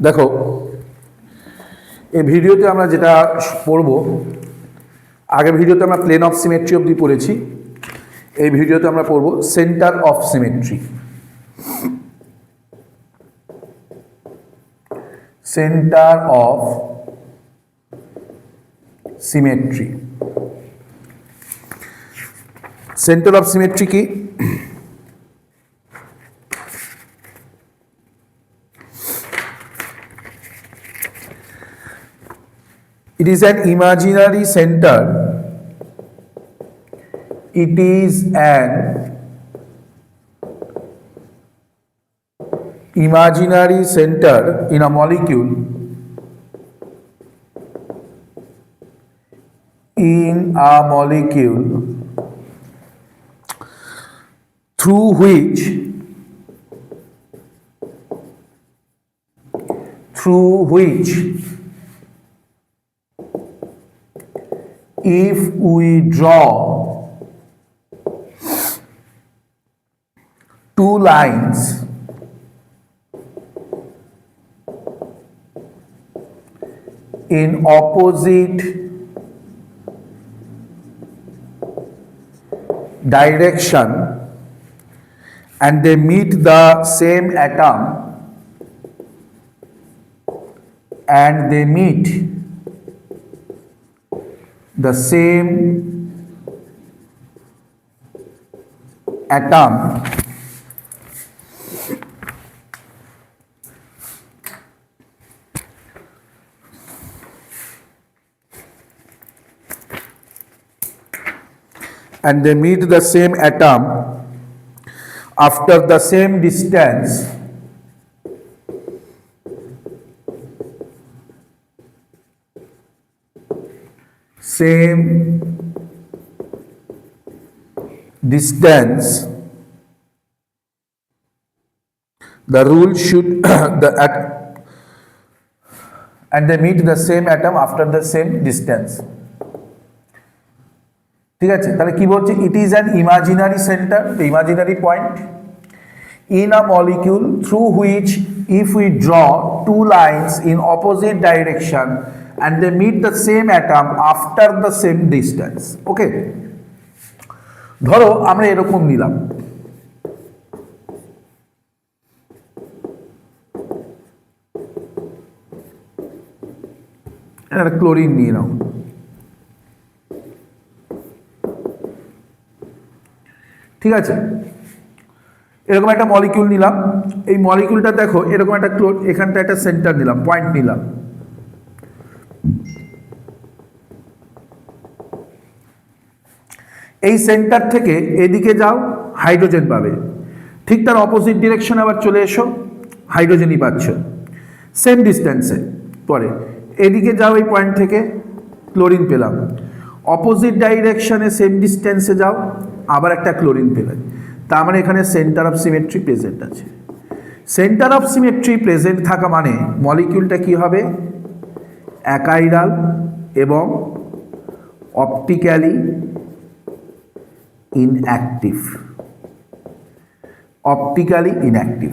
দেখো এই ভিডিওতে আমরা যেটা পড়ব, আগের ভিডিওতে আমরা প্লেন অফ সিমেট্রি অবধি পড়েছি, এই ভিডিওতে আমরা পড়ব centre of symmetry. Centre of symmetry. Centre of symmetry কি? It is an imaginary center. It is an imaginary center in a molecule through which if we draw two lines in opposite direction and they meet the same atom and they meet the same atom and they meet the same atom after the same distance, the rule should and they meet the same atom after the same distance. ঠিক আছে, তাহলে কি বলছে? It is an imaginary centre, imaginary point in a molecule through which if we draw two lines in opposite direction and they meet the same atom after the same distance. ওকে, ধরো আমরা এরকম নিলাম, একটা ক্লোরিন নিয়ে নাও, ঠিক আছে, এরকম একটা মলিকিউল নিলাম, এই মলিকিউলটা দেখো এরকম একটা এখানটা একটা সেন্টার নিলাম, পয়েন্ট নিলাম, এই সেন্টার থেকে এদিকে যাও হাইড্রোজেন পাবে, ঠিক তার অপোজিট ডিরেকশন আবার চলে এসো, হাইড্রোজেনই পাচ্ছ সেম ডিস্টেন্সে। পরে এদিকে যাও এই পয়েন্ট থেকে ক্লোরিন পেলাম, অপোজিট ডাইরেকশনে সেম ডিস্টেন্সে যাও আবার একটা ক্লোরিন পেলে, তার মানে এখানে সেন্টার অফ সিমেট্রি প্রেজেন্ট আছে। সেন্টার অফ সিমেট্রি প্রেজেন্ট থাকা মানে মলিকিউলটা কি হবে? অ্যাকাইরাল এবং অপটিক্যালি ইনঅ্যাক্টিভ। Optically inactive.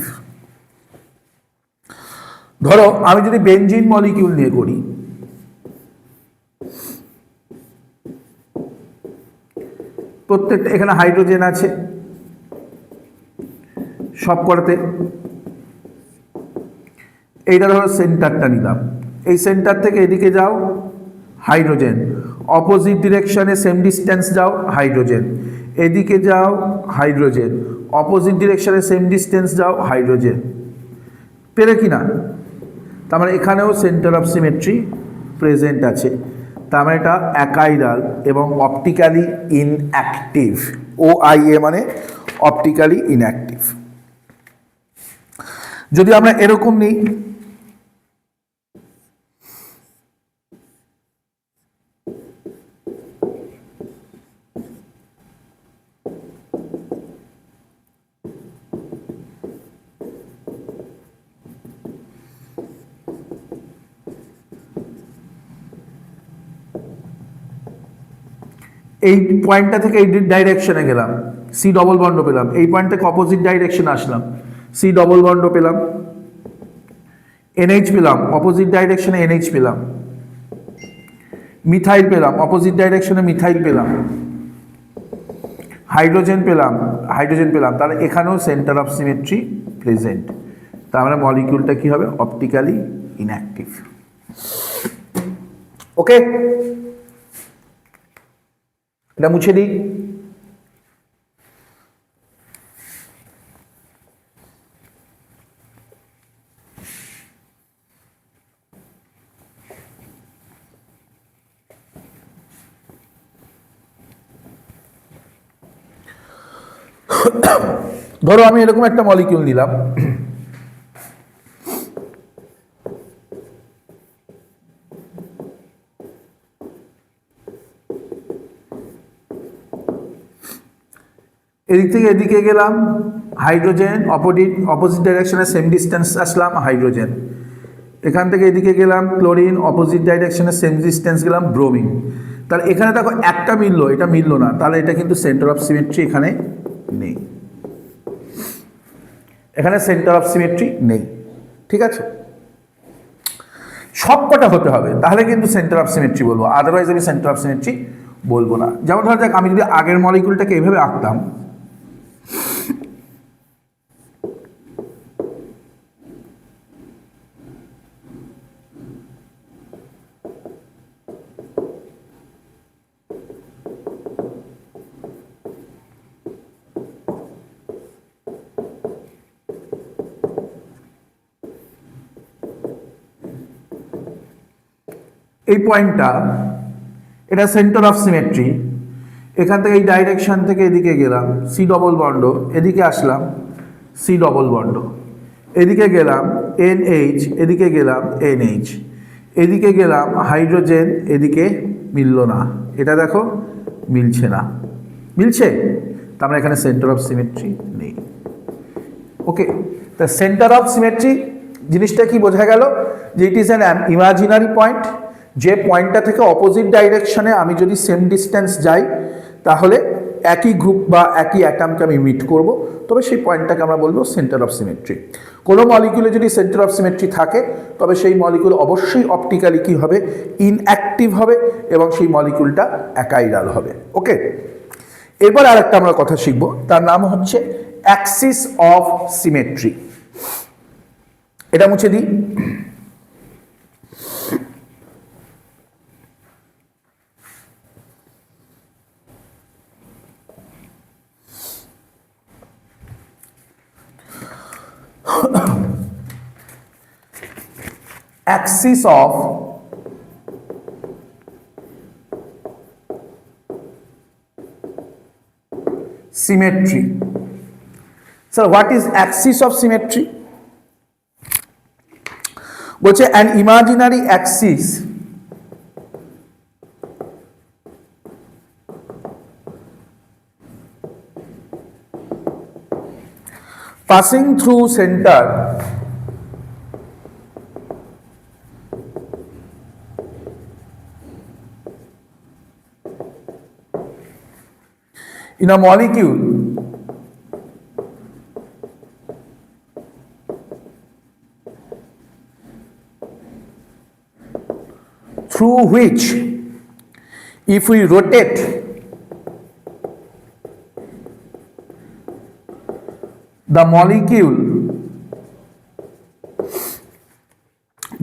ধরো আমি যদি বেনজিন মলিকিউল নিয়ে করি, প্রত্যেকটা এখানে হাইড্রোজেন আছে সব করাতে, এইটা ধরো সেন্টারটা নিলাম, এই সেন্টার থেকে এদিকে যাও হাইড্রোজেন, অপোজিট ডিরেকশনে সেম ডিস্টেন্স যাও হাইড্রোজেন, এদিকে যাও হাইড্রোজেন, অপোজিট ডিরেকশনে সেম ডিস্টেন্স যাও হাইড্রোজেন, পেরে কি না? তার মানে এখানেও সেন্টার অফ সিমেট্রি প্রেজেন্ট আছে, তার মানে এটা অ্যাকাইরাল এবং অপটিক্যালি ইনঅ্যাক্টিভ। OIA মানে অপটিক্যালি ইনঅ্যাক্টিভ। যদি আমরা এরকম নিই, এই পয়েন্টটা থেকে এই ডাইরেকশনে গেলাম, সি ডবল বন্ড পেলাম, এই পয়েন্ট থেকে অপোজিট ডাইরেকশনে আসলাম, সি ডবল বন্ড পেলাম, NH পেলাম, অপোজিট ডাইরেকশনে NH পেলাম। মিথাইল পেলাম, অপোজিট ডাইরেকশনে মিথাইল পেলাম। হাইড্রোজেন পেলাম, হাইড্রোজেন পেলাম। তাহলে এখানেও সেন্টার অফ সিমেট্রি প্রেজেন্ট। তার মানে মলিকিউলটা কি হবে? Optically inactive. ওকে, এটা মুছে দিই। ধরো আমি এরকম একটা মলিকিউল নিলাম, এদিক থেকে এদিকে গেলাম হাইড্রোজেন, অপোজিট ডাইরেকশনে সেম ডিস্টেন্স আসলাম হাইড্রোজেন। এখান থেকে এদিকে গেলাম ক্লোরিন, অপোজিট ডাইরেকশনে সেম ডিস্টেন্স গেলাম ব্রোমিন। তাহলে এখানে দেখো একটা মিললো, এটা মিললো না, তাহলে এটা কিন্তু সেন্টার অফ সিমেট্রি এখানে নেই, এখানে সেন্টার অফ সিমেট্রি নেই। ঠিক আছে, সবকটা হতে হবে, তাহলে কিন্তু সেন্টার অফ সিমেট্রি বলবো, আদারওয়াইজ আমি সেন্টার অফ সিমেট্রি বলবো না। যেমন ধরা যাক আমি যদি আগের মলিকিউলটাকে এভাবে আঁকতাম, এই পয়েন্টটা, এটা সেন্টার অফ সিমেট্রি। এখান থেকে এই ডাইরেকশন থেকে এদিকে গেলাম সি ডবল বন্ড, এদিকে আসলাম সি ডবল বন্ড, এদিকে গেলাম NH, এদিকে গেলাম NH, এদিকে গেলাম হাইড্রোজেন, এদিকে মিলল না, এটা দেখো মিলছে না, মিলছে, তার মানে এখানে সেন্টার অফ সিমেট্রি নেই। ওকে, তা সেন্টার অফ সিমেট্রি জিনিসটা কি বোঝা গেল? যে it is an imaginary point, যে পয়েন্টটা থেকে অপোজিট ডাইরেকশনে আমি যদি সেম ডিস্টেন্স যাই তাহলে একই গ্রুপ বা একই অ্যাটমকে আমি মিট করব, তবে সেই পয়েন্টটাকে আমরা বলবো সেন্টার অফ সিমেট্রি। কোনো মলিকিউলে যদি সেন্টার অফ সিমেট্রি থাকে তবে সেই মলিকিউল অবশ্যই অপটিক্যালি কি হবে? ইনঅ্যাক্টিভ হবে, এবং সেই মলিকিউলটা অ্যাকাইরাল হবে। ওকে, এবার আর একটা আমরা কথা শিখব, তার নাম হচ্ছে অ্যাক্সিস অফ সিমেট্রি। এটা মুছে দিই। Axis of symmetry. So what is axis of symmetry? বলছে an imaginary axis passing through center in a molecule through which if we rotate the molecule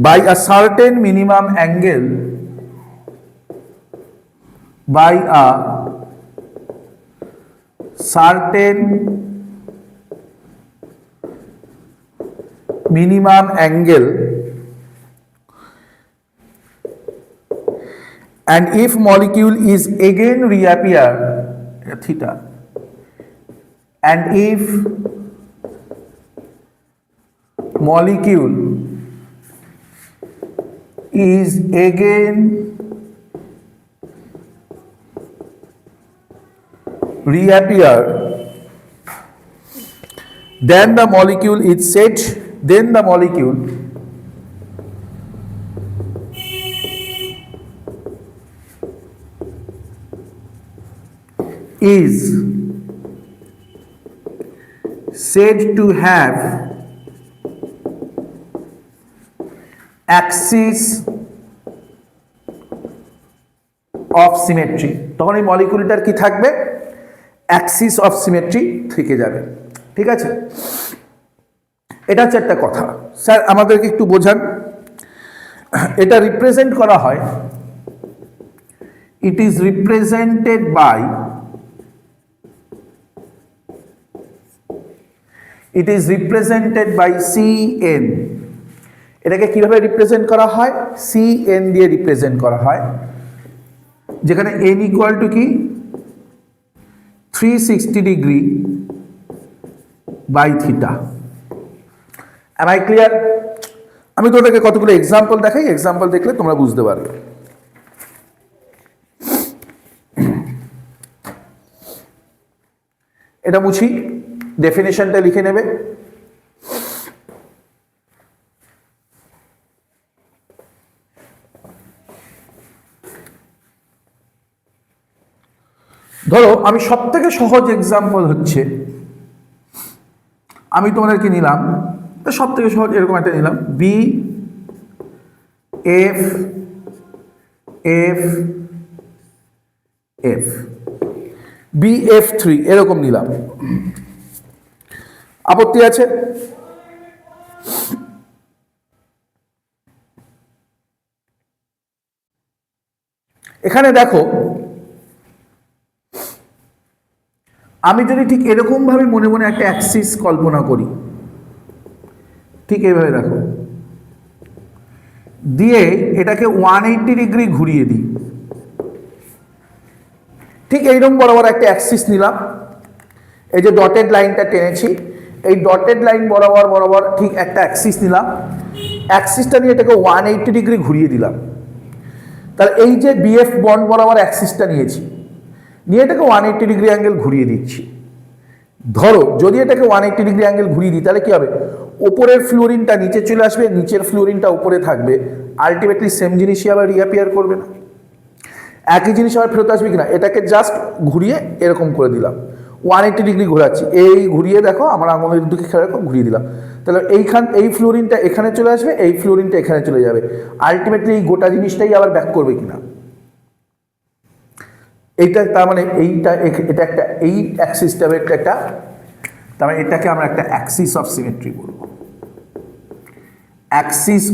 by a certain minimum angle, by a certain minimum angle, and if molecule is again reappear theta, and if molecule is again reappear, then the molecule is said, then the molecule is said to have Axis of symmetry, তখন এই মলিকুলটার কি থাকবে, Axis of symmetry থেকে যাবে। ঠিক আছে, এটা হচ্ছে একটা কথা। স্যার আমাদেরকে একটু বোঝান, এটা রিপ্রেজেন্ট করা হয়, it is represented by, it is represented by CN। এটাকে কিভাবে রিপ্রেজেন্ট করা হয়, CN দিয়ে রিপ্রেজেন্ট করা হয়, যেখানে n ইকুয়াল টু কি 360 degree by theta. Am I clear? আমি তোমাদেরকে কতগুলো এক্সাম্পল দেখাই, এক্সাম্পল দেখলে তোমরা বুঝতে পারবে। এটা মুছি, ডেফিনেশনটা লিখে নেবে। ধরো আমি সব থেকে সহজ এক্সাম্পল হচ্ছে, আমি তোমাদেরকে নিলাম সব থেকে সহজ এরকম একটা নিলাম, BF BF3 এরকম নিলাম, আপত্তি আছে? এখানে দেখো, আমি যদি ঠিক এরকম ভাবে মনে মনে একটা অ্যাক্সিস কল্পনা করি, ঠিক এইভাবে দেখো, দিয়ে এটাকে 180 ডিগ্রি ঘুরিয়ে দিই, ঠিক এইরকম বরাবর একটা অ্যাক্সিস নিলাম, এই যে ডটেড লাইনটা টেনেছি, এই ডটেড লাইন বরাবর বরাবর ঠিক একটা অ্যাক্সিস নিলাম, অ্যাক্সিসটা নিয়ে এটাকে 180 ডিগ্রি ঘুরিয়ে দিলাম। তাহলে এই যে BF বন্ড বরাবর অ্যাক্সিসটা নিয়েছি, নিয়ে এটাকে 180 ডিগ্রি অ্যাঙ্গেল ঘুরিয়ে দিচ্ছি। ধরো যদি এটাকে 180 ডিগ্রি অ্যাঙ্গেল ঘুরিয়ে দিই, তাহলে কি হবে, ওপরের ফ্লোরিনটা নিচে চলে আসবে, নিচের ফ্লোরিনটা উপরে থাকবে, আলটিমেটলি সেম জিনিসই আবার রিঅ্যাপিয়ার করবে না? একই জিনিস আবার ফেরত আসবে কিনা? এটাকে জাস্ট ঘুরিয়ে এরকম করে দিলাম, 180 ডিগ্রি ঘোরাচ্ছি, এই ঘুরিয়ে দেখো আমার আঙুলের দিকে খেয়াল রাখো, ঘুরিয়ে দিলাম, তাহলে এই ফ্লোরিনটা এখানে চলে আসবে, এই ফ্লোরিনটা এখানে চলে যাবে, আলটিমেটলি এই গোটা জিনিসটাই আবার ব্যাক করবে কিনা? এইটা তার মানে এটা একটা, এই অ্যাক্সিসটা একটা, তার মানে এটাকে আমরা একটা অ্যাক্সিস অফ সিমেট্রি বলবো, অ্যাক্সিস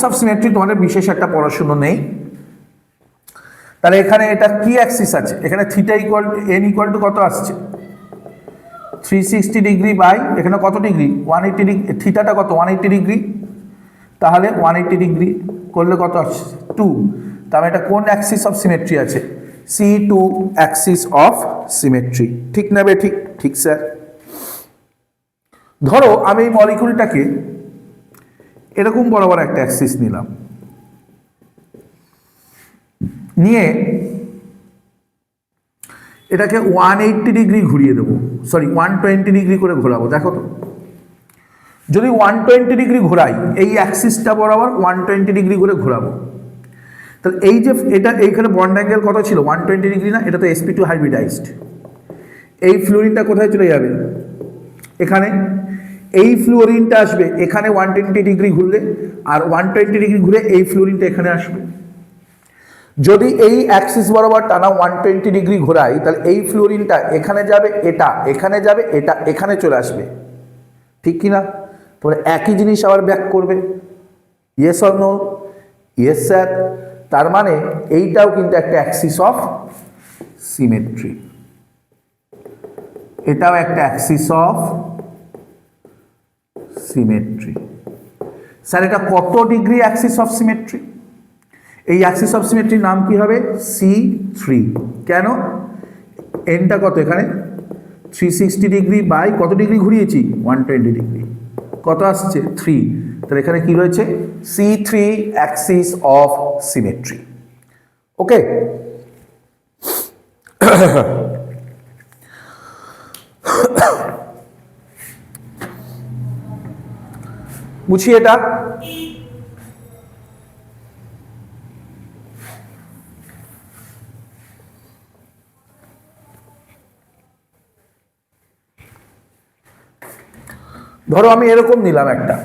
অফ সিমেট্রি। তোমাদের বিশেষ একটা পড়াশুনো নেই, তাহলে এখানে এটা কি অ্যাক্সিস আছে, এখানে theta equal to n equal to কত আসছে, 360 ডিগ্রি বাই এখানে কত ডিগ্রি, 180 ডিগ্রি, থিটাটা কত 180 ডিগ্রি, তাহলে 180 ডিগ্রি করলে কত আসছে 2। তাহলে এটা কোন অ্যাক্সিস অফ সিমেট্রি আছে, C2 অ্যাক্সিস অফ সিমেট্রি। ঠিক না বে? ঠিক ঠিক স্যার। ধরো আমি এই মলিকুলটাকে এরকম বরাবর একটা অ্যাক্সিস নিলাম, নিয়ে এটাকে 180 ডিগ্রি ঘুরিয়ে দেবো, সরি 120 ডিগ্রি করে ঘোরাবো। দেখো তো, যদি 120 ডিগ্রি ঘোরাই, এই অ্যাক্সিসটা বরাবর 120 ডিগ্রি করে ঘোরাবো, তাহলে এই যে এটা এইখানে বন্ড অ্যাঙ্গেল কত ছিল, 120 ডিগ্রি না? এটা তো sp2 হাইব্রিডাইজড। এই ফ্লোরিনটা কোথায় চলে যাবে, এখানে। এই ফ্লোরিনটা আসবে এখানে 120 ডিগ্রি ঘুরলে, আর 120 ডিগ্রি ঘুরে এই ফ্লোরিনটা এখানে আসবে। যদি এই অ্যাক্সিস বরাবর টানা 120 ডিগ্রি ঘোরাই, তাহলে এই ফ্লোরিনটা এখানে যাবে, এটা এখানে যাবে, এটা এখানে চলে আসবে, ঠিক কি না? তাহলে একই জিনিস আবার ব্যাক করবে, yes or no? Yes sir. তার মানে এইটাও কিন্তু একটা অ্যাক্সিস অফ সিমেট্রি, এটাও একটা অ্যাক্সিস অফ সিমেট্রি। স্যার এটা কত ডিগ্রি অ্যাক্সিস অফ সিমেট্রি? এই অ্যাক্সিস অফ সিমেট্রির নাম কি হবে, C3। কেন? এনটা কত এখানে 360 ডিগ্রি বাই কত ডিগ্রি ঘুরিয়েছি, 120 ডিগ্রি, কত আসছে 3। তাহলে এখানে কি রয়েছে, C3 অ্যাক্সিস অফ সিমেট্রি। ওকে, বুঝি এটা? ধরো আমি এরকম নিলাম একটা,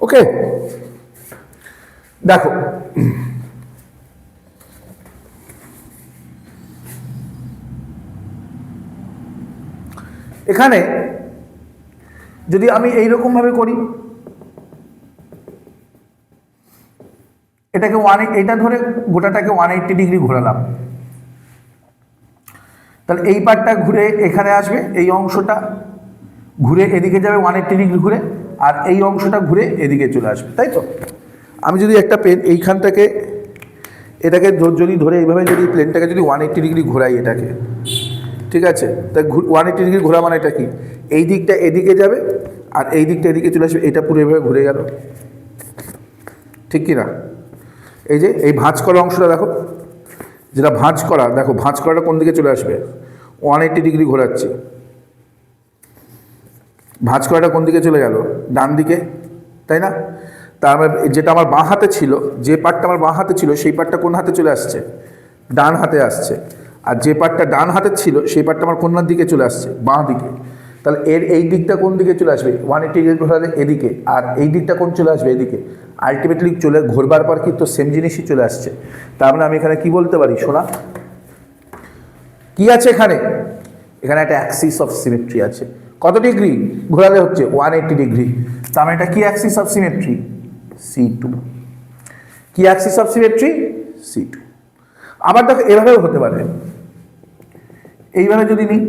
ওকে, দেখো এখানে যদি আমি এইরকম ভাবে করি, এটাকে এটা ধরে গোটাটাকে 180 ডিগ্রি ঘোরালাম, তাহলে এই পার্টটা ঘুরে এখানে আসবে, এই অংশটা ঘুরে এদিকে যাবে 180 ডিগ্রি ঘুরে, আর এই অংশটা ঘুরে এদিকে চলে আসবে, তাই তো? আমি যদি একটা পেন এইখানটাকে এটাকে যদি ধরে এইভাবে যদি প্লেনটাকে যদি 180 ডিগ্রি ঘোরাই এটাকে, ঠিক আছে, তা 180 ডিগ্রি ঘোরা মানে এটা কি, এই দিকটা এদিকে যাবে আর এই দিকটা এদিকে চলে আসবে, এটা পুরো এভাবে ঘুরে গেল, ঠিক কি না? এই যে এই ভাঁজ করা অংশটা দেখো, যেটা ভাঁজ করা, দেখো ভাঁজ করাটা কোন দিকে চলে আসবে, 180 ডিগ্রি ঘোরাচ্ছি, ভাঁজ করাটা কোন দিকে চলে গেল, ডান দিকে, তাই না? তার মানে যেটা আমার বাঁ হাতে ছিল, যে পার্টটা আমার বাঁ হাতে ছিল সেই পার্টটা কোন হাতে চলে আসছে, ডান হাতে আসছে, আর যে পার্টটা ডান হাতে ছিল সেই পার্টটা আমার কোন দিকে চলে আসছে, বাঁ দিকে। তাহলে এর এই দিকটা কোন দিকে চলে আসবে, 180 ডিগ্রি ঘোরালে এদিকে, আর এই দিকটা কোন চলে আসবে, এদিকে। আলটিমেটলি চলে ঘোরবার পর কিন্তু সেম জিনিসই চলে আসছে। তার মানে আমি এখানে কি বলতে পারি শোনা, কি আছে এখানে, এখানে একটা অ্যাক্সিস অফ সিমেট্রি আছে। কত ডিগ্রি ঘোরালে হচ্ছে, 180 ডিগ্রি। তার মানে এটা কি অ্যাক্সিস অফ সিমেট্রি, C2। কি অ্যাক্সিস অফ সিমেট্রি, C2। আবার দেখো এভাবেও হতে পারে, এইভাবে যদি নিই,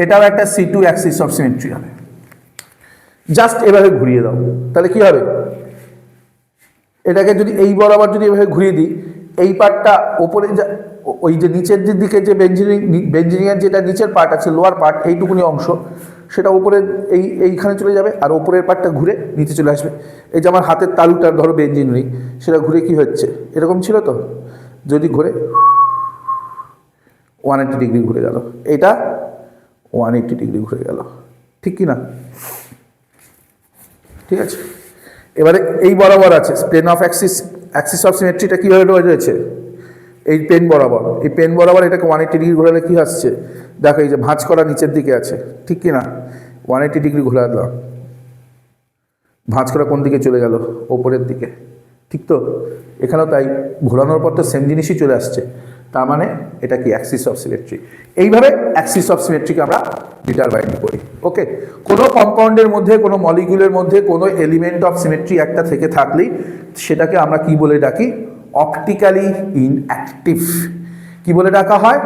এটাও একটা C2 অ্যাক্সিস অফ সিমেট্রি হবে। জাস্ট এভাবে ঘুরিয়ে দাও, তাহলে কি হবে, এটাকে যদি এই বরাবর যদি এভাবে ঘুরিয়ে দিই, এই পার্টটা ওপরে ওই যে নিচের দিকে যে বেঞ্জিনিয়ার যেটা নিচের পার্ট আছে, লোয়ার পার্ট, এইটুকুনি অংশ, সেটা উপরে এইখানে চলে যাবে, আর ওপরের পার্টটা ঘুরে নিচে চলে আসবে। এই যে আমার হাতের তালুটা ধরো বেঞ্জিনিয়ারিং, সেটা ঘুরে কি হচ্ছে, এরকম ছিল তো, যদি ঘুরে 180 ডিগ্রি ঘুরে গেল, এটা 180 ডিগ্রি ঘুরে গেল, ঠিক কি না? ঠিক আছে, এবারে এই বরাবর আছে প্লেন অফ অ্যাক্সিস অফ সিমেট্রিটা কীভাবে রয়েছে, এই পেন বরাবর, এই পেন বরাবর এটাকে 180 ডিগ্রি ঘোরালে কী আসছে, দেখো এই যে ভাঁজ করা নিচের দিকে আছে, ঠিক কি না? 180 ডিগ্রি ঘোরালাম, ভাঁজ করা কোন দিকে চলে গেল, ওপরের দিকে, ঠিক তো? এখানেও তাই, ঘোরানোর পর তো সেম জিনিসই চলে আসছে, তার মানে এটা কি অ্যাক্সিস অফ সিমেট্রি। এইভাবে অ্যাক্সিস অফ সিমেট্রিকে আমরা ডিটারমাইন করি। ওকে, কোনো কম্পাউন্ডের মধ্যে, কোনো মলিকিউলের মধ্যে কোনো এলিমেন্ট অফ সিমেট্রি একটা থেকে থাকলেই সেটাকে আমরা কি বলে ডাকি, অপটিক্যালি ইনঅ্যাক্টিভ। কি বলে ডাকা হয়,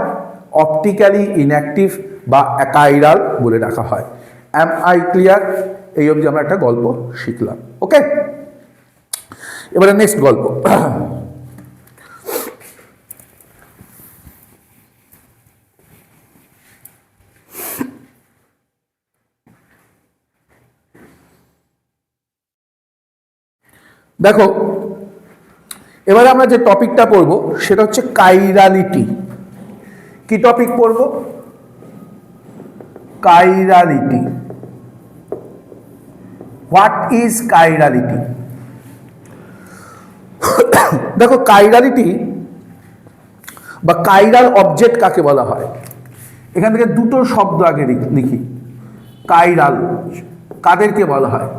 অপটিক্যালি ইনঅ্যাক্টিভ বা অ্যাকাইরাল বলে ডাকা হয়। অ্যাম আই ক্লিয়ার? এই অবধি আমরা একটা গল্প শিখলাম। ওকে, এবারে নেক্সট গল্প। দেখো এবারে আমরা যে টপিকটা পড়ব সেটা হচ্ছে কাইরালিটি। কি টপিক পড়ব, কাইরালিটি। What is chirality? দেখো কাইরালিটি বা কাইরাল অবজেক্ট কাকে বলা হয়, এখান থেকে দুটো শব্দ আগে লিখি। কাইরাল কাদেরকে বলা হয়,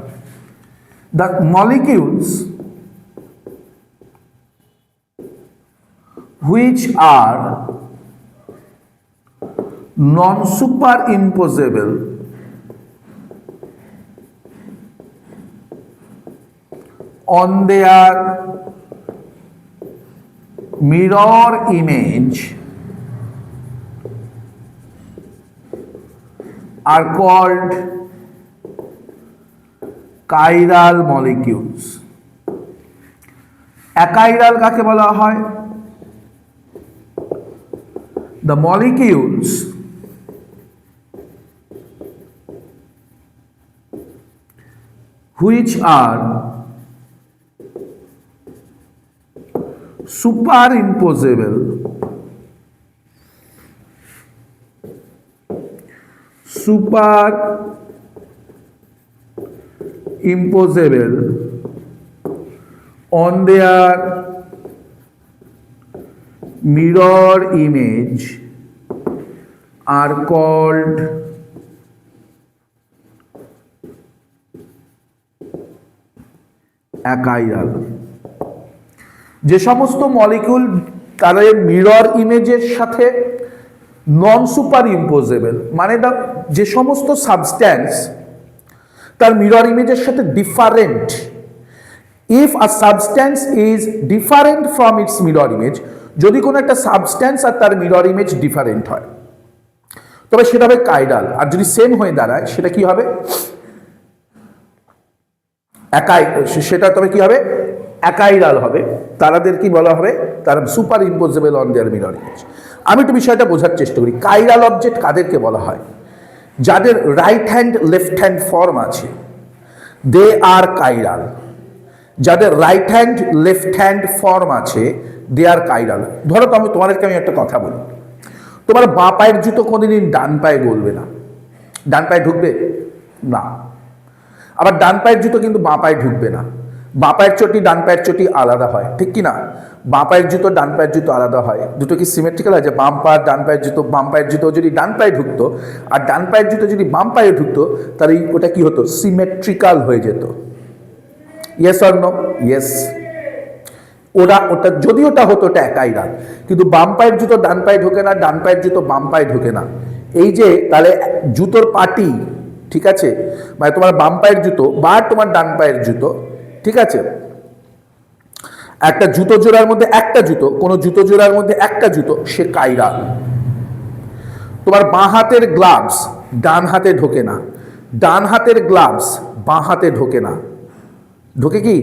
the molecules which are non-superimposable on their mirror image are called chiral molecules. অ্যাকাইরাল কাকে বলা হয়, the molecules which are superimposable on their mirror image are called অ্যাকাইরাল। যে সমস্ত মলিকিউল তাদের মিরর ইমেজের সাথে নন সুপার ইম্পোজেবল, মানে যে সমস্ত সাবস্ট্যান্স তার মিরর ইমেজের সাথে different, if a substance is different from its mirror image, যদি কোনো একটা সাবস্ট্যান্স আর তার মিরর ইমেজ ডিফারেন্ট হয় তবে সেটা হবে কাইরাল। আর যদি সেম হয়ে দাঁড়ায় সেটা কি হবে? সেটা তবে কি হবে? অ্যাকাইরাল হবে। তাদের কি বলা হবে? তারা superimposable on their mirror image. আমি একটু বিষয়টা বোঝার চেষ্টা করি। কাইরাল অবজেক্ট কাদেরকে বলা হয়? যাদের right hand left hand form আছে, দে আর কাইরাল। যাদের right hand left hand form আছে, দে আর কাইরাল। ধরো তোমাদেরকে আমি একটা কথা বলি, তোমার বাঁ পায়ের জুতো কোনোদিন ডান পায়ে গলবে না, ডান পায়ে ঢুকবে না। আবার ডান পায়ের জুতো কিন্তু বাঁ পায়ে ঢুকবে না। বাঁ পায়ের চটি ডান পায়ের চটি আলাদা হয়, ঠিক কি না? বাঁ পায়ের জুতো ডান পায়ের জুতো আলাদা হয়। দুটো কি সিমেট্রিক্যাল আছে? বাম পা ডান পায়ের জুতো, বাম পায়ের জুতো যদি ডান পায়ে ঢুকতো আর ডান পায়ের জুতো যদি বাম পায়ে ঢুকতো, তাহলে ওটা কি হতো? সিমেট্রিক্যাল হয়ে যেত। Yes or no? ইয়েস। ওটা যদি ওটা হতো ওটা অ্যাকাইরাল। কিন্তু বাম পায়ের জুতো ডান পায়ে ঢোকে না, ডান পায়ের জুতো বাম পায়ে ঢোকে না। এই যে তাহলে জুতোর পাটি, ঠিক আছে, মানে তোমার বাম পায়ের জুতো বা তোমার ডান পায়ের জুতো, ঠিক আছে, একটা জুতো জোড়ার মধ্যে একটা জুতো, কোনো জুতো জোড়ার মধ্যে একটা জুতো, সে কাইরাল। তোমার বাঁ হাতের গ্লাভস ডান হাতে ঢোকে না, ডান হাতের গ্লাভস বাঁ হাতে ঢোকে না। ঢোকে কি?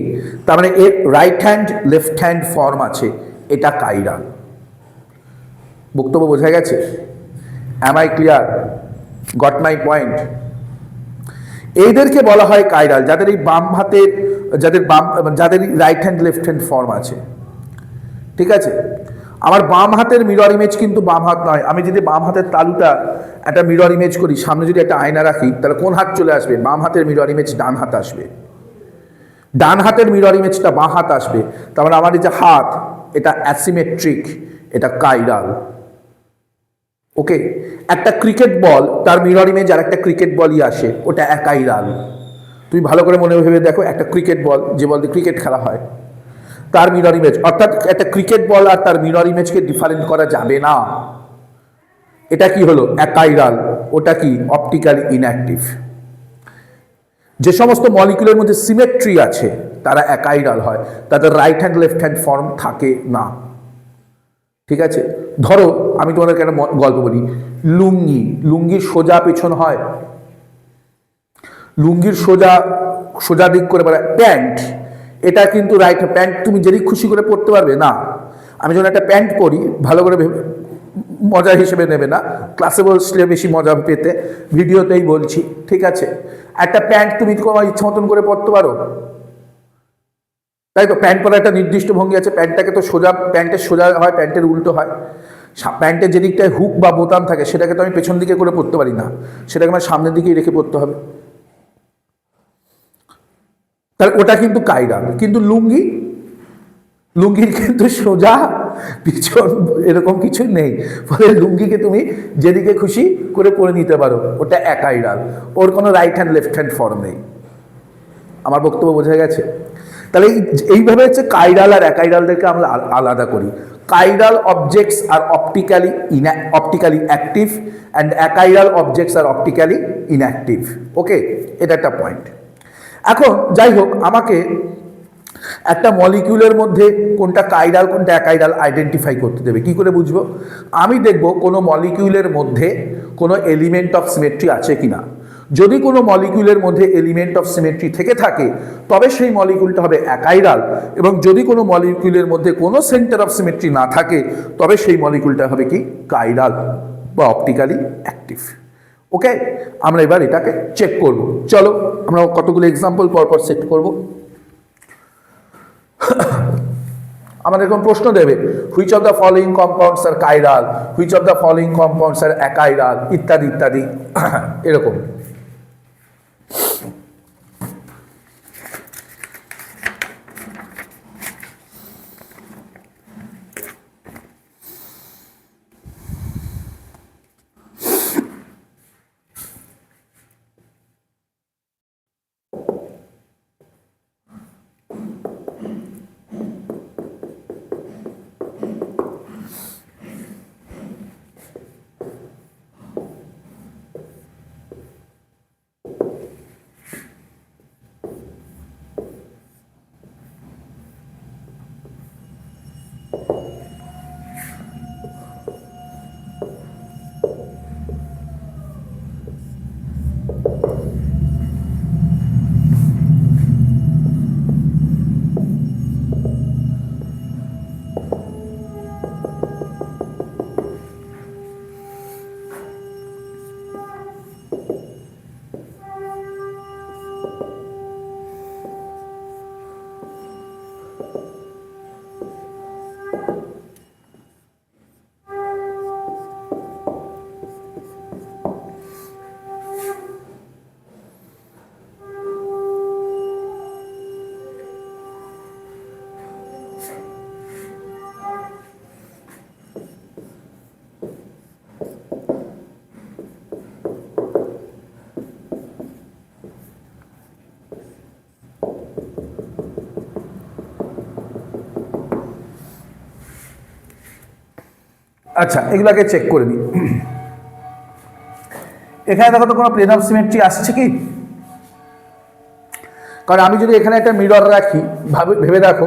তার মানে এর right hand left hand form আছে, এটা কাইরাল। বক্তব্য বোঝা গেছে? Am I clear? Got my point? এইদেরকে বলা হয় কাইরাল, যাদের এই বাম হাতের, যাদের right hand left hand form আছে, ঠিক আছে। আমার বাম হাতের মিরর ইমেজ কিন্তু বাম হাত নয়। আমি যদি বাম হাতের তালুটা একটা মিরর ইমেজ করি, সামনে যদি একটা আয়না রাখি, তাহলে কোন হাত চলে আসবে? বাম হাতের মিরর ইমেজ ডান হাত আসবে। ডান হাতের মিরর ইমেজটা বাঁ হাত আসবে। তার মানে আমার এই যে হাত, এটা অ্যাসিমেট্রিক, এটা কাইরাল। ওকে, একটা ক্রিকেট বল, তার মিরর ইমেজ আর একটা ক্রিকেট বলই আসে, ওটা অ্যাকাইরাল। তুমি ভালো করে মনে ভেবে দেখো, একটা ক্রিকেট বল, যে বল দিয়ে ক্রিকেট খেলা হয়, তার মিরর ইমেজ, অর্থাৎ একটা ক্রিকেট বল আর তার মিরর ইমেজকে ডিফারেন্ট করা যাবে না। এটা কি হলো? অ্যাকাইরাল। ওটা কি? Optically inactive. যে সমস্ত মলিকুলের মধ্যে সিমেট্রি আছে তারা অ্যাকাইরাল হয়, তাদের right hand left hand form থাকে না, ঠিক আছে। ধরো আমি তোমাদেরকে একটা গল্প বলি। লুঙ্গির সোজা পেছন হয়, লুঙ্গির সোজা দিক করে বেড়ায়। প্যান্ট, এটা কিন্তু রাইট প্যান্ট তুমি যেদিক খুশি করে পরতে পারবে না। আমি যখন একটা প্যান্ট পরি, ভালো করে মজা হিসেবে নেবে না, ক্লাসে বসলে বেশি মজা পেতে, ভিডিওতেই বলছি, ঠিক আছে। একটা প্যান্ট তুমি তোমার ইচ্ছা মতন করে পরতে পারো, তাই তো? প্যান্ট পরার একটা নির্দিষ্ট ভঙ্গি আছে। প্যান্টটাকে তো সোজা, প্যান্টের সোজা হয়, প্যান্টের উল্টো হয়। প্যান্টের যে দিকটায় হুক বা বোতাম থাকে, সেটাকে তো আমি পেছন দিকে করে পরতে পারি না, সেটাকে আমার সামনের দিকেই রেখে পরতে হবে। তাহলে ওটা কিন্তু কাইরাল। কিন্তু লুঙ্গির কিন্তু সোজা পিছন এরকম কিছু নেই, ফলে লুঙ্গিকে তুমি যেদিকে খুশি করে পরে নিতে পারো, ওটা অ্যাকাইরাল। ওর কোনো right hand left hand form নেই। আমার বক্তব্য বোঝা গেছে? তাহলে এইভাবে হচ্ছে কাইরাল আর অ্যাকাইরালদেরকে আমরা আলাদা করি। Chiral objects are optically active and achiral objects are optically inactive. Okay, এটা একটা পয়েন্ট। এখন যাই হোক, আমাকে একটা মলিকিউলের মধ্যে কোনটা কাইরাল কোনটা অ্যাকাইরাল আইডেন্টিফাই করতে দেবে। কি করে বুঝবো? আমি দেখব কোনো মলিকিউলের মধ্যে কোনো এলিমেন্ট অফ সিমেট্রি আছে কিনা। যদি কোনো মলিকিউলের মধ্যে এলিমেন্ট অফ সিমেট্রি থেকে থাকে, তবে সেই মলিকিউলটা হবে অ্যাকাইরাল। এবং যদি কোনো মলিকিউলের মধ্যে কোনো সেন্টার অফ সিমেট্রি না থাকে, তবে সেই মলিকিউলটা হবে কি? কাইরাল বা অপটিক্যালি অ্যাক্টিভ। ওকে, আমরা এবার এটাকে চেক করব। চলো আমরা কতগুলো এক্সাম্পল পরপর সেট করব। আমাদের কোন প্রশ্ন দেবে, which of the following compounds are chiral, which of the following compounds are achiral, ইত্যাদি ইত্যাদি, এরকম। আচ্ছা, এগুলাকে চেক করে দিই। এখানে দেখো তো কোনো প্লেন অফ সিমেট্রি আসছে কি? কারণ আমি যদি এখানে একটা মিরর রাখি, ভেবে দেখো,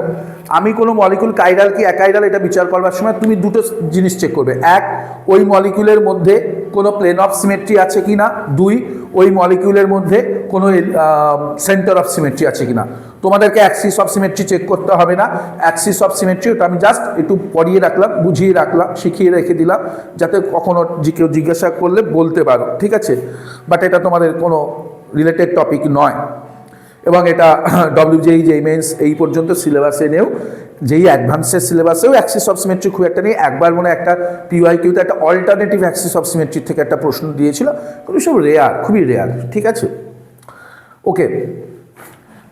আমি কোনো মলিকুল কাইরাল কি অ্যাকাইরাল এটা বিচার করবার সময় তুমি দুটো জিনিস চেক করবে। এক, ওই মলিকুলের মধ্যে কোনো প্লেন অফ সিমেট্রি আছে কি না। দুই, ওই মলিকুলের মধ্যে কোনো সেন্টার অফ সিমেট্রি আছে কি না। তোমাদেরকে অ্যাক্সিস অফ সিমেট্রি চেক করতে হবে না। অ্যাক্সিস অফ সিমেট্রি ওটা আমি জাস্ট একটু পড়িয়ে রাখলাম, বুঝিয়ে রাখলাম, শিখিয়ে রেখে দিলাম, যাতে কখনো কেউ জিজ্ঞাসা করলে বলতে পারো, ঠিক আছে। বাট এটা তোমাদের কোনো রিলেটেড টপিক নয়। এবং এটা ডব্লিউজেই যেই মেন্স এই পর্যন্ত সিলেবাসে নেও, যেই অ্যাডভান্সের সিলেবাসেও অ্যাক্সিস অফ সিমেট্রি খুব একটা নেই। একবার মনে একটা পিওয়াইকিউতে একটা অল্টারনেটিভ অ্যাক্সিস অফ সিমেট্রি থেকে একটা প্রশ্ন দিয়েছিল, কিন্তু সব রেয়ার, খুবই রেয়ার, ঠিক আছে। ওকে,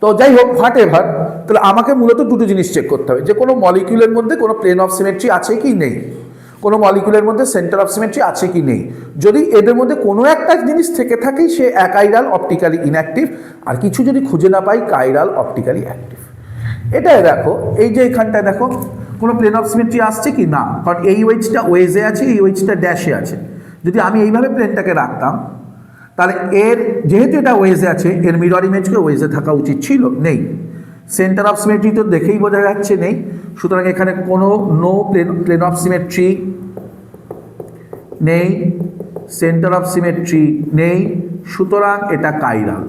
তো যাই হোক, হোয়াট এভার, তাহলে আমাকে মূলত দুটো জিনিস চেক করতে হবে, যে কোনো মলিকিউলের মধ্যে কোনো প্লেন অফ সিমেট্রি আছে কি নেই, কোনো মলিকুলের মধ্যে সেন্টার অফ সিমেট্রি আছে কি নেই। যদি এদের মধ্যে কোনো একটা জিনিস থেকে থাকে, সে অ্যাকাইরাল অপটিক্যালি ইনঅ্যাক্টিভ, আর কিছু যদি খুঁজে না পাই কাইরাল অপটিক্যালি অ্যাক্টিভ। এটাই দেখো, এই যে এখানটায় দেখো কোনো প্লেন অফ সিমেট্রি আসছে কি না, কারণ এই ওয়েজটা ওয়েজে আছে, এই ওয়েজটা ড্যাশে আছে। যদি আমি এইভাবে প্লেনটাকে রাখতাম, তাহলে এর যেহেতু এটা ওয়েজে আছে, এর মিরর ইমেজকে ওয়েজে থাকা উচিত ছিল, নেই। সেন্টার অফ সিমেট্রি তো দেখেই বোঝা যাচ্ছে নেই, সুতরাং এখানে কোনো নো প্লেন অফ সিমেট্রি নেই, সেন্টার অফ সিমেট্রি নেই, সুতরাং এটা কাইরাল।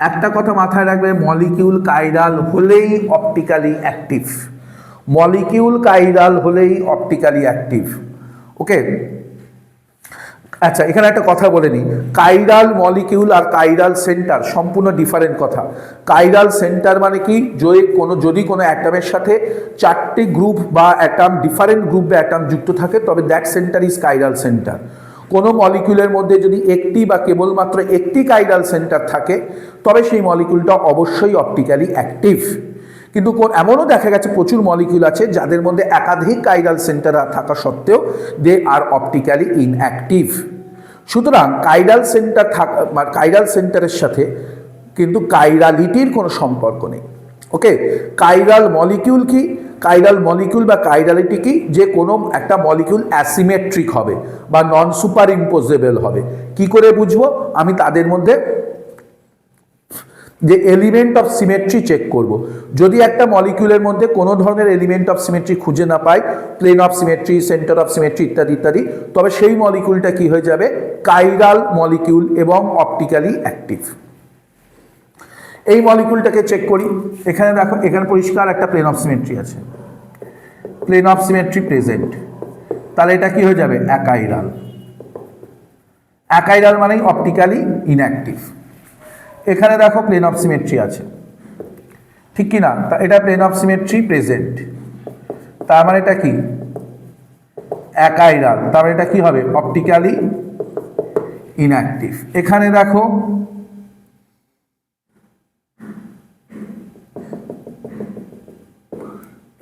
একটা কথা মাথায় রাখবে, মলিকিউল কাইরাল হলেই অপটিক্যালি অ্যাক্টিভ, মলিকিউল কাইরাল হলেই অপটিক্যালি অ্যাক্টিভ। ওকে, আচ্ছা, এখানে একটা কথা বলে নিই, কাইরাল মলিকিউল আর কাইরাল সেন্টার সম্পূর্ণ ডিফারেন্ট কথা। কাইরাল সেন্টার মানে কি, যদি কোনো অ্যাটমের সাথে চারটি গ্রুপ বা অ্যাটম, ডিফারেন্ট গ্রুপ বা অ্যাটম যুক্ত থাকে, তবে that centre is chiral centre. কোনো মলিকিউলের মধ্যে যদি একটি বা কেবলমাত্র একটি কাইরাল সেন্টার থাকে, তবে সেই মলিকিউলটা অবশ্যই অপটিক্যালি অ্যাক্টিভ। কিন্তু এমনও দেখা গেছে প্রচুর মলিকিউল আছে যাদের মধ্যে একাধিক কাইরাল সেন্টার থাকা সত্ত্বেও দে আর অপটিক্যালি ইনঅ্যাক্টিভ। সুতরাং কাইরাল সেন্টারের সাথে কিন্তু কাইরালিটির কোনো সম্পর্ক নেই। ওকে, কাইরাল মলিকিউল কি, কাইরাল মলিকিউল বা কাইরালিটি কি, যে কোনো একটা মলিকিউল অ্যাসিমেট্রিক হবে বা নন সুপার ইম্পোজেবল হবে। কি করে বুঝবো? আমি তাদের মধ্যে যে এলিমেন্ট অফ সিমেট্রি চেক করব। যদি একটা মলিকিউলের মধ্যে কোনো ধরনের এলিমেন্ট অফ সিমেট্রি খুঁজে না পাই, plane of symmetry, centre of symmetry ইত্যাদি ইত্যাদি, তবে সেই মলিকিউলটা কি হয়ে যাবে? কাইরাল মলিকিউল এবং অপটিক্যালি অ্যাক্টিভ। এই মলিকিউলটাকে চেক করি। এখানে দেখো, এখানে পরিষ্কার একটা প্লেন অফ সিমেট্রি আছে, প্লেন অফ সিমেট্রি প্রেজেন্ট, তাহলে এটা কি হয়ে যাবে? অ্যাকাইরাল। অ্যাকাইরাল মানেই অপটিক্যালি ইনঅ্যাক্টিভ। এখানে দেখো প্লেন অফ সিমেট্রি আছে, ঠিক কি না? তা এটা প্লেন অফ সিমেট্রি প্রেজেন্ট, তার মানে এটা কি? অ্যাকাইরাল। তার মানে এটা কি হবে? Optically inactive. এখানে দেখো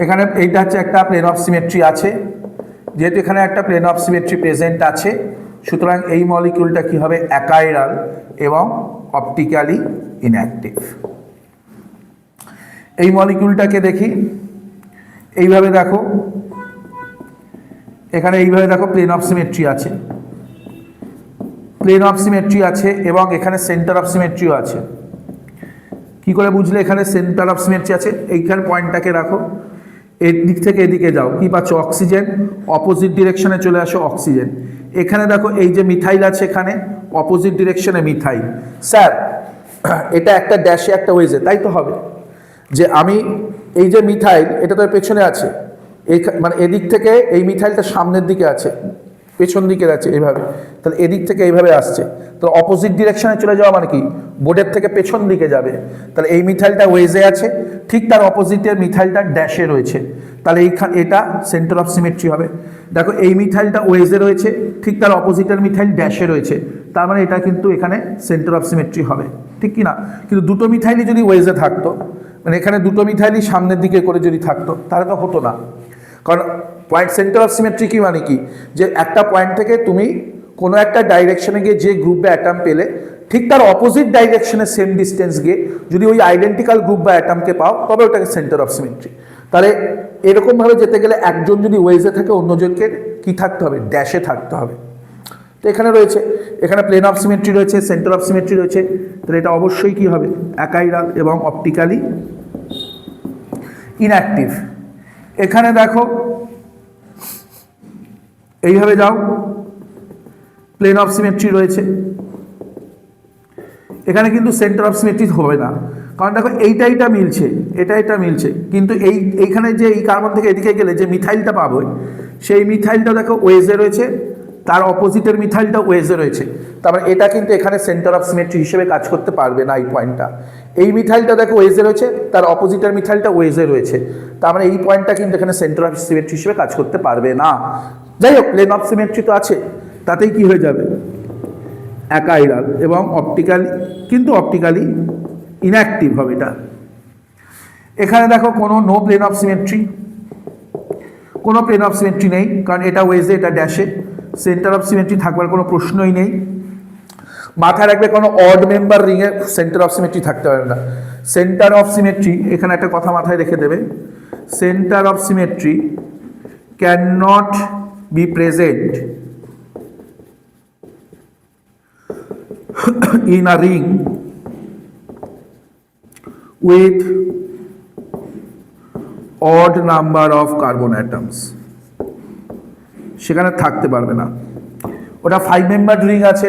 এখানে এইটা হচ্ছে একটা প্লেন অফ সিমেট্রি আছে, যেহেতু এখানে একটা প্লেন অফ সিমেট্রি প্রেজেন্ট আছে, সুতরাং এই মলিকিউলটা কি হবে? অ্যাকাইরাল এবং অপটিক্যালি ইনঅ্যাক্টিভ। এই মলিকিউলটাকে দেখি, এইভাবে দেখো, এখানে এইভাবে দেখো প্লেন অফ সিমেট্রি আছে, প্লেন অফ সিমেট্রি আছে এবং এখানে সেন্টার অফ সিমেট্রিও আছে। কি করে বুঝলে এখানে সেন্টার অফ সিমেট্রি আছে? এইখানে পয়েন্টটাকে রাখো, এর দিক থেকে এদিকে যাও, কি পাচ্ছ? অক্সিজেন। অপোজিট ডিরেকশনে চলে আসো, অক্সিজেন। এখানে দেখো এই যে মিথাইল আছে, এখানে অপোজিট ডিরেকশনে মিথাইল। স্যার, এটা একটা ড্যাশে একটা ওয়েজে, তাই তো হবে যে আমি এই যে মিথাইল, এটা তো পেছনে আছে, এই মানে এদিক থেকে এই মিথাইলটা সামনের দিকে আছে, পেছন দিকে আছে, এইভাবে তাহলে এদিক থেকে এইভাবে আসছে, তো অপোজিট ডিরেকশনে চলে যাওয়া মানে কি বোর্ডের থেকে পেছন দিকে যাবে। তাহলে এই মিথাইলটা ওয়েজে আছে, ঠিক তার অপোজিটের মিথাইলটা ড্যাশে রয়েছে, তাহলে এইখানে এটা সেন্টার অফ সিমেট্রি হবে। দেখো এই মিথাইলটা ওয়েজে রয়েছে, ঠিক তার অপোজিটের মিথাইল ড্যাশে রয়েছে, তার মানে এটা কিন্তু এখানে সেন্টার অফ সিমেট্রি হবে, ঠিক কি না? কিন্তু দুটো মিথাইলই যদি ওয়েজে থাকতো, মানে এখানে দুটো মিথাইলই সামনের দিকে করে যদি থাকতো তাহলে তো হতো না। কারণ পয়েন্ট সেন্টার অফ সিমেট্রি কি মানে কি, যে একটা পয়েন্ট থেকে তুমি কোনো একটা ডাইরেকশনে গিয়ে যে গ্রুপ বা অ্যাটম পেলে, ঠিক তার অপোজিট ডাইরেকশনে সেম ডিস্টেন্স গিয়ে যদি ওই আইডেন্টিক্যাল গ্রুপ বা অ্যাটমকে পাও তবে ওটাকে সেন্টার অফ সিমেট্রি। তাহলে এরকমভাবে যেতে গেলে একজন যদি ওয়েজে থাকে অন্যজনকে কি থাকতে হবে, ড্যাশে থাকতে হবে। তো এখানে রয়েছে, এখানে প্লেন অফ সিমেট্রি রয়েছে, সেন্টার অফ সিমেট্রি রয়েছে, তাহলে এটা অবশ্যই কি হবে, অ্যাকাইরাল এবং অপটিক্যালি ইনঅ্যাক্টিভ। এখানে দেখো এইভাবে যাও, প্লেন অফ সিমেট্রি রয়েছে, এখানে কিন্তু সেন্টার অফ সিমেট্রি হবে না, কারণ দেখো এইটা মিলছে, এটা মিলছে, কিন্তু এইখানে যে এই কার্বন থেকে এদিকে গেলে যে মিথাইলটা পাবো, সেই মিথাইলটা দেখো ওয়েজে রয়েছে, তার অপোজিটের মিথাইলটা ওয়েজে রয়েছে, তারপর এটা কিন্তু এখানে সেন্টার অফ সিমেট্রি হিসেবে কাজ করতে পারবে না। এই পয়েন্টটা, এই মিথাইলটা দেখো ওয়েজে রয়েছে, তার অপোজিটের মিথাইলটা ওয়েজে রয়েছে, তার মানে এই পয়েন্টটা কিন্তু এখানে সেন্টার অফ সিমেট্রি হিসেবে কাজ করতে পারবে না। যাই হোক, প্লেন অফ সিমেট্রি তো আছে, তাতেই কি হয়ে যাবে, অ্যাকাইরাল এবং অপটিক্যালি, কিন্তু অপটিক্যালি ইনঅ্যাক্টিভ হবে এটা। এখানে দেখো কোনো নো প্লেন অফ সিমেট্রি, কোনো প্লেন অফ সিমেট্রি নেই, কারণ এটা ওয়েজে এটা ড্যাশে, সেন্টার অফ সিমেট্রি থাকবার কোনো প্রশ্নই নেই। মাথায় রাখবে কোনো অড মেম্বার রিংয়ে সেন্টার অফ সিমেট্রি থাকতে পারবে না। সেন্টার অফ সিমেট্রি, এখানে একটা কথা মাথায় রেখে দেবে, centre of symmetry can not be present in a ring with odd number of carbon atoms, সেখানে থাকতে পারবে না। ওটা 5 মেম্বার রিং আছে,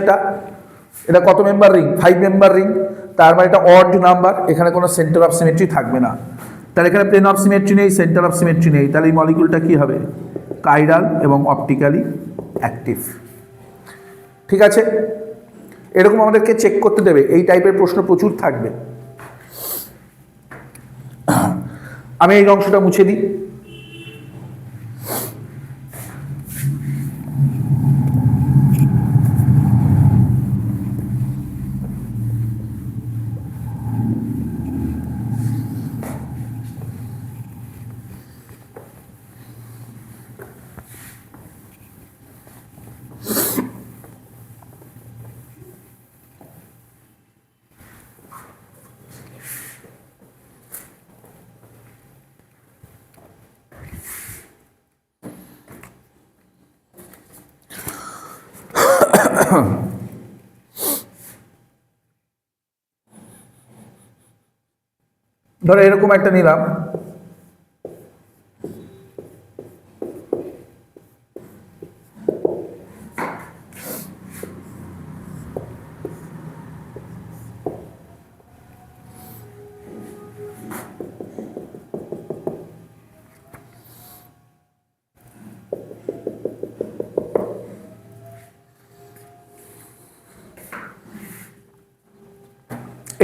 এটা কত মেম্বার রিং, 5 মেম্বার রিং, তার মানে এটা অড নাম্বার, এখানে কোনো সেন্টার অফ সিমেট্রি থাকবে না। তাহলে এখানে প্লেন অফ সিমেট্রি নেই, সেন্টার অফ সিমেট্রি নেই, তাহলে এই মলিকিউলটা কি হবে, কাইরাল এবং অপটিক্যালি অ্যাক্টিভ। ঠিক আছে, এরকম আমাদেরকে চেক করতে দেবে, এই টাইপের প্রশ্ন প্রচুর থাকবে। আমি এই অংশটা মুছে দিই। ধরো এরকম একটা নিলাম,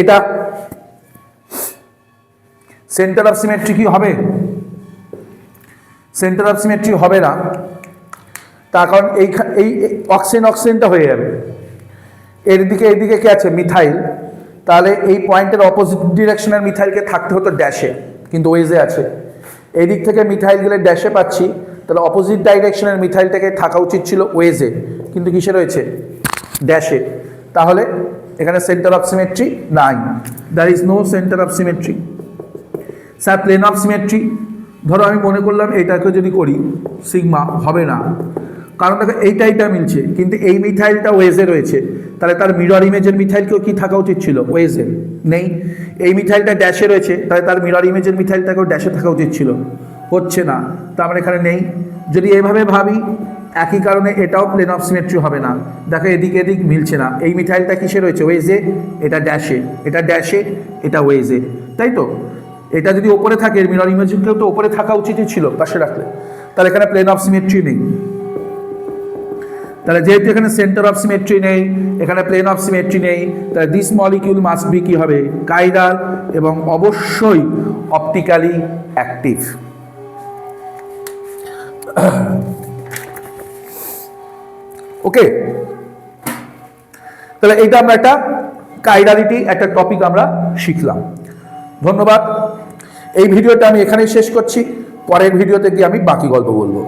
এটা সেন্টার অফ সিমেট্রি কি হবে, সেন্টার অফ সিমেট্রি হবে না, তার কারণ এই অক্সিজেনটা হয়ে যাবে, এদিকে কি আছে, মিথাইল, তাহলে এই পয়েন্টের অপোজিট ডিরেকশনের মিথাইলকে থাকতে হতো ড্যাশে, কিন্তু ওয়েজে আছে, এই দিক থেকে মিথাইল গেলে ড্যাশে পাচ্ছি, তাহলে অপোজিট ডাইরেকশনের মিথাইলটাকে থাকা উচিত ছিল ওয়েজে, কিন্তু কিসে রয়েছে, ড্যাশে, তাহলে এখানে সেন্টার অফ সিমেট্রি নাই, there is no centre of symmetry. Sir plane of symmetry, ধরো আমি মনে করলাম এটাকে যদি করি সিগমা, হবে না, কারণ দেখো এইটা মিলছে, কিন্তু এই মিথাইলটা ওয়েজে রয়েছে, তাহলে তার মিরর ইমেজের মিথাইলকেও কি থাকা উচিত ছিল, ওয়েজে, নেই। এই মিথাইলটা ড্যাশে রয়েছে, তাহলে তার মিরর ইমেজের মিথাইলটাকেও ড্যাশে থাকা উচিত ছিল, হচ্ছে না, তার মানে এখানে নেই। যদি এভাবে ভাবি, একই কারণে এটাও প্লেন অফ সিমেট্রি হবে না, দেখো এদিক মিলছে না, এই মিথাইলটা কিসে রয়েছে, ওয়েজে, এটা ড্যাশে, এটা ওয়েজে, তাই তো। এটা যদি ওপরে থাকে, এর মিরর ইমেজকেও তো ওপরে থাকা উচিতই ছিল পাশে রাখলে, তাহলে এখানে প্লেন অফ সিমেট্রি নেই। তাহলে যেহেতু এখানে সেন্টার অফ সিমেট্রি নেই, এখানে প্লেন অফ সিমেট্রি নেই, তাহলে দিস মলিকিউল মাস্ট বি কি হবে, কাইরাল, এবং অবশ্যই অপটিক্যালি অ্যাক্টিভ। ওকে, তাহলে এইটা আমরা একটা কাইরালিটি একটা টপিক আমরা শিখলাম। ধন্যবাদ। এই ভিডিওটা আমি এখানেই শেষ করছি, পরের ভিডিওতে গিয়ে আমি বাকি গল্প বলবো।